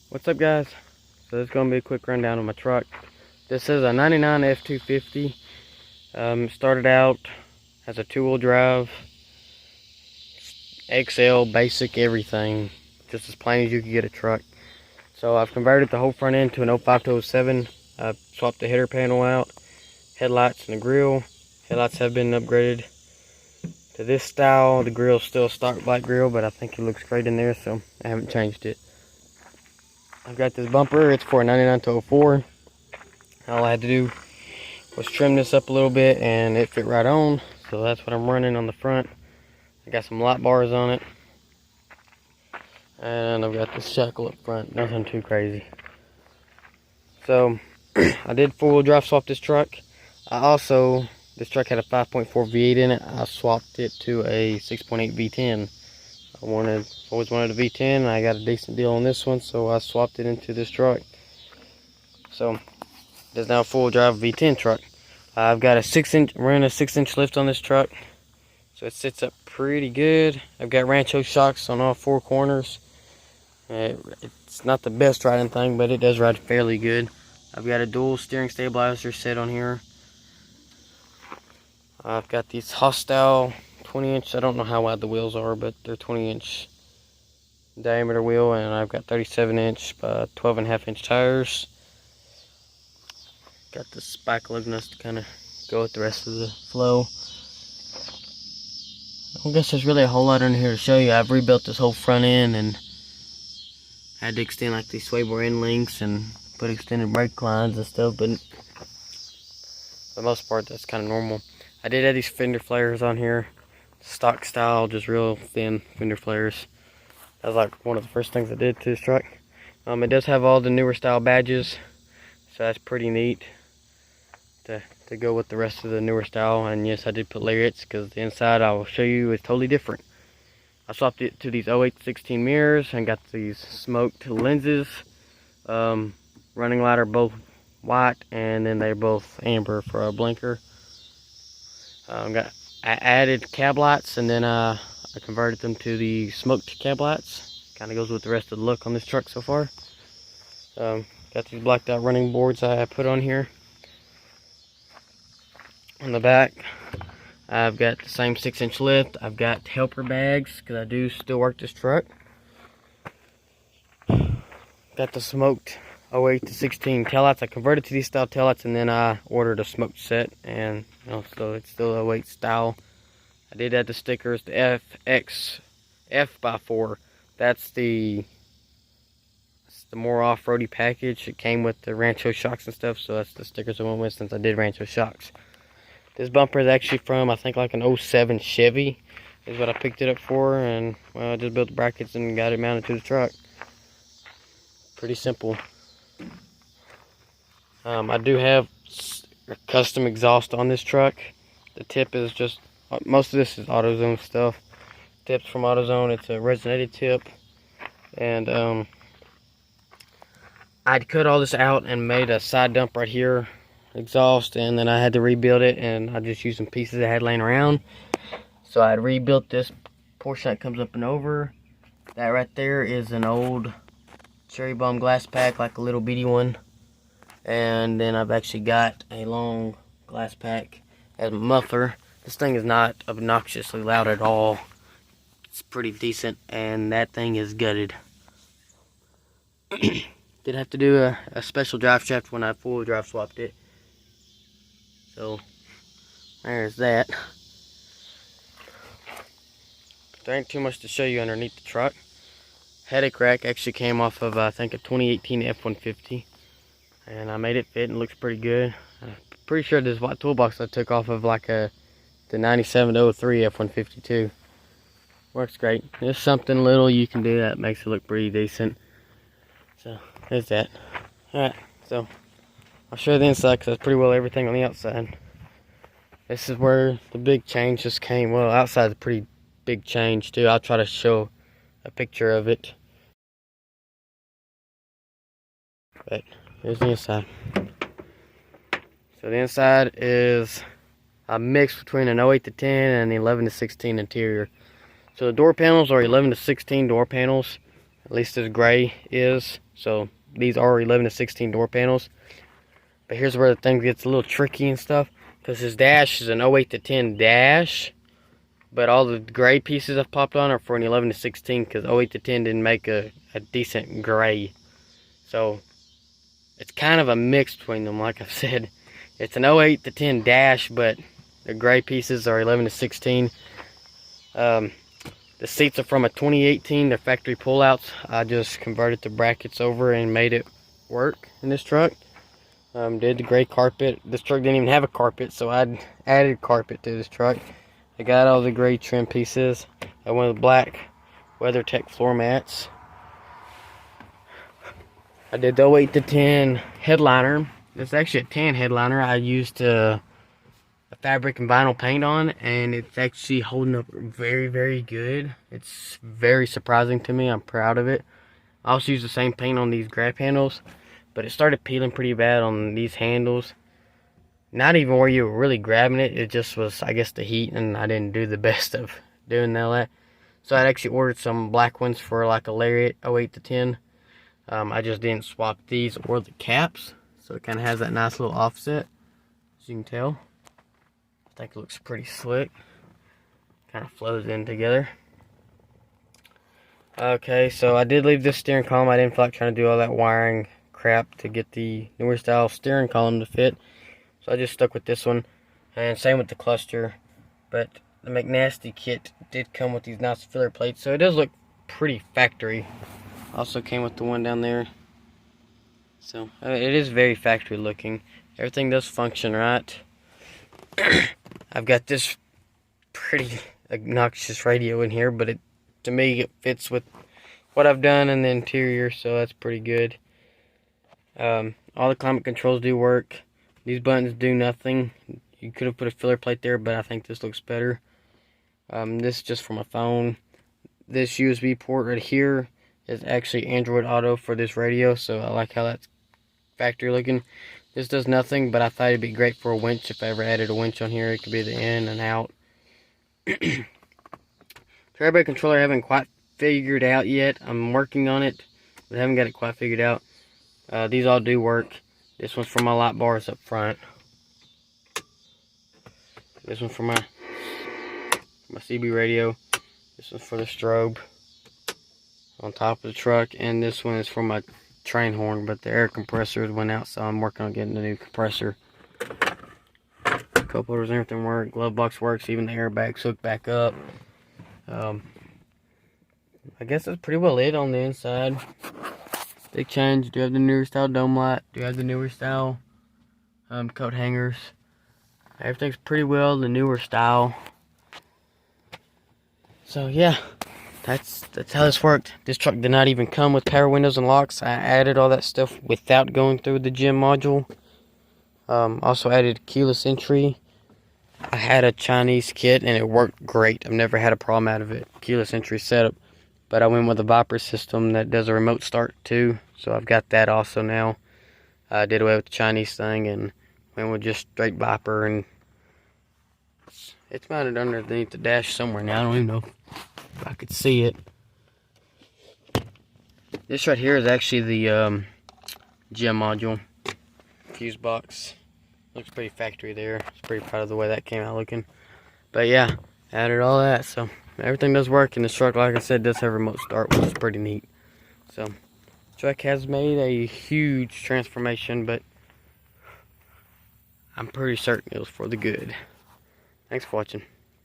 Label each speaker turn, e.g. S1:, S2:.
S1: What's up, guys? So this is going to be a quick rundown of my truck. This is a 99 F250. Started out as a two-wheel drive, XL, basic, everything. Just as plain as you could get a truck. So I've converted the whole front end to an 05 to 07. I've swapped the header panel out, headlights and the grill. Headlights have been upgraded to this style. The grill's still stock black grill, but I think it looks great in there, so I haven't changed it. I've got this bumper. It's for a 99 to 04. All I had to do was trim this up a little bit and it fit right on. So that's what I'm running on the front. I got some light bars on it. And I've got this shackle up front. Nothing too crazy. So I did four-wheel drive swap this truck. This truck had a 5.4 V8 in it. I swapped it to a 6.8 V10. Always wanted a V10, and I got a decent deal on this one, so I swapped it into this truck. So there's now a full drive V10 truck. I've got running a 6-inch lift on this truck, so it sits up pretty good. I've got Rancho shocks on all four corners. It's not the best riding thing, but it does ride fairly good. I've got a dual steering stabilizer set on here. I've got these Hostile 20-inch, I don't know how wide the wheels are, but they're 20-inch diameter wheel, and I've got 37-inch by 12.5-inch tires. Got the spike lug nuts to kind of go with the rest of the flow. I guess there's really a whole lot in here to show you. I've rebuilt this whole front end and had to extend like these sway bar end links and put extended brake lines and stuff, but for the most part that's kind of normal. I did have these fender flares on here, stock style, just real thin fender flares. That was like one of the first things I did to this truck. It does have all the newer style badges, so that's pretty neat to go with the rest of the newer style. And yes, I did put lariats because the inside I will show you is totally different. I swapped it to these 08-16 mirrors and got these smoked lenses. Running light are both white, and then they're both amber for a blinker. I added cab lights, and then I converted them to the smoked cab lights. Kind of goes with the rest of the look on this truck so far. Got these blacked out running boards I put on here. On the back, I've got the same 6-inch lift. I've got helper bags because I do still work this truck. Got the smoked 08 to 16 taillights. I converted to these style taillights, and then I ordered a smoked set, and so it's still 08 style. I did add the stickers, the FX F x4. That's the more off-roady package. It came with the Rancho shocks and stuff, so that's the stickers I went with since I did Rancho shocks. This bumper is actually from, I think, like an 07 Chevy is what I picked it up for, and well, I just built the brackets and got it mounted to the truck. Pretty simple. I do have a custom exhaust on this truck. The tip is just, most of this is AutoZone stuff. Tips from AutoZone. It's a resonated tip, and I'd cut all this out and made a side dump right here, exhaust, and then I had to rebuild it, and I just used some pieces I had laying around. So I rebuilt this portion that comes up and over. That right there is an old cherry bomb glass pack, like a little bitty one. And then I've actually got a long glass pack as a muffler. This thing is not obnoxiously loud at all. It's pretty decent, and that thing is gutted. Did have to do a special drive shaft when I full drive swapped it. So there's that. There ain't too much to show you underneath the truck. Headache rack actually came off of, I think, a 2018 F-150. And I made it fit and looks pretty good. I'm pretty sure this white toolbox I took off of like the 97 to 03 F-150 too. Works great. There's something little you can do that makes it look pretty decent. So there's that. Alright, so I'll show you the inside because that's pretty well everything on the outside. This is where the big change just came. Well, outside's a pretty big change too. I'll try to show a picture of it. But here's the inside. So the inside is a mix between an 08 to 10 and an 11 to 16 interior. So the door panels are 11 to 16 door panels. At least this gray is. So these are 11 to 16 door panels. But here's where the thing gets a little tricky and stuff, because his dash is an 08 to 10 dash, but all the gray pieces I've popped on are for an 11 to 16, because 08 to 10 didn't make a decent gray. So it's kind of a mix between them. Like I've said, it's an 08 to 10 dash, but the gray pieces are 11 to 16. The seats are from a 2018. They're factory pullouts. I just converted the brackets over and made it work in this truck. Did the gray carpet. This truck didn't even have a carpet, so I added carpet to this truck. I got all the gray trim pieces. I went with black WeatherTech floor mats. I did the 08 to 10 headliner. It's actually a tan headliner. I used a fabric and vinyl paint on, and it's actually holding up very, very good. It's very surprising to me. I'm proud of it. I also used the same paint on these grab handles, but it started peeling pretty bad on these handles. Not even where you were really grabbing it. It just was, I guess, the heat, and I didn't do the best of doing all that. So I actually ordered some black ones for like a Lariat 08 to 10. I just didn't swap these or the caps. So it kind of has that nice little offset, as you can tell. I think it looks pretty slick. Kind of flows in together. Okay, so I did leave this steering column. I didn't feel like trying to do all that wiring crap to get the newer style steering column to fit. So I just stuck with this one. And same with the cluster. But the McNasty kit did come with these nice filler plates. So it does look pretty factory. Also came with the one down there. So it is very factory looking. Everything does function right. I've got this pretty obnoxious radio in here, but to me it fits with what I've done in the interior, so that's pretty good. All the climate controls do work. These buttons do nothing. You could have put a filler plate there, but I think this looks better. This is just for my phone. This USB port right here is actually Android Auto for this radio, so I like how that's factory looking. This does nothing, but I thought it'd be great for a winch. If I ever added a winch on here, it could be the in and out. Carry brake controller I haven't quite figured out yet. I'm working on it, but I haven't got it quite figured out. These all do work. This one's for my light bars up front. This one's for my CB radio. This one's for the strobe on top of the truck, and this one is for my train horn, but the air compressor went out, so I'm working on getting the new compressor. Cup holders and everything work. Glove box works. Even the airbags hook back up. I guess that's pretty well it on the inside. Big change. Do have the newer style dome light. Do have the newer style coat hangers. Everything's pretty well the newer style. So yeah, that's how this worked. This truck did not even come with power windows and locks. I added all that stuff without going through the GEM module. Also added keyless entry. I had a Chinese kit and it worked great. I've never had a problem out of it. Keyless entry setup. But I went with a Viper system that does a remote start too. So I've got that also now. I did away with the Chinese thing and went with just straight Viper, and it's mounted underneath the dash somewhere now. I don't even know if I could see it. This right here is actually the GEM module fuse box. Looks pretty factory there. It's pretty proud of the way that came out looking. But yeah, added all that, so everything does work. And this truck, like I said, does have remote start, which is pretty neat. So truck has made a huge transformation, but I'm pretty certain it was for the good. Thanks for watching.